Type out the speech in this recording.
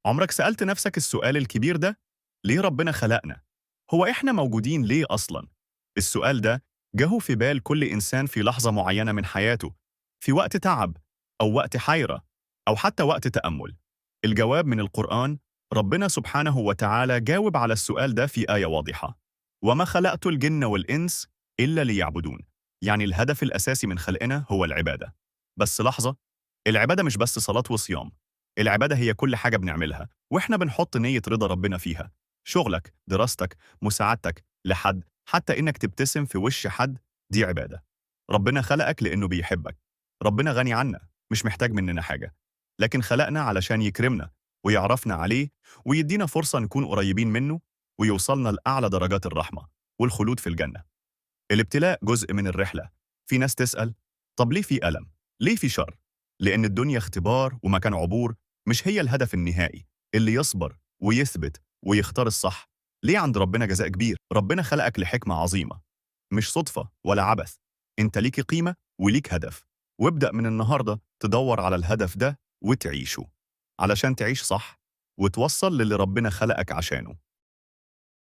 عمرك سألت نفسك السؤال الكبير ده؟ ليه ربنا خلقنا؟ هو إحنا موجودين ليه أصلاً؟ السؤال ده جه في بال كل إنسان في لحظة معينة من حياته، في وقت تعب، أو وقت حيرة، أو حتى وقت تأمل. الجواب من القرآن، ربنا سبحانه وتعالى جاوب على السؤال ده في آية واضحة: وما خلقت الجن والإنس إلا ليعبدون. يعني الهدف الأساسي من خلقنا هو العبادة. بس لحظة، العبادة مش بس صلاة وصيام. العبادة هي كل حاجة بنعملها وإحنا بنحط نية رضا ربنا فيها. شغلك، دراستك، مساعدتك لحد، حتى إنك تبتسم في وش حد، دي عبادة. ربنا خلقك لأنه بيحبك. ربنا غني عنا، مش محتاج مننا حاجة، لكن خلقنا علشان يكرمنا ويعرفنا عليه ويدينا فرصة نكون قريبين منه ويوصلنا لأعلى درجات الرحمة والخلود في الجنة. الابتلاء جزء من الرحلة. في ناس تسأل: طب ليه في ألم؟ ليه في شر؟ لأن الدنيا اختبار ومكان عبور، مش هي الهدف النهائي. اللي يصبر ويثبت ويختار الصح ليه عند ربنا جزاء كبير. ربنا خلقك لحكمة عظيمة، مش صدفة ولا عبث. انت ليك قيمة وليك هدف، وابدأ من النهاردة تدور على الهدف ده وتعيشه، علشان تعيش صح وتوصل للي ربنا خلقك عشانه.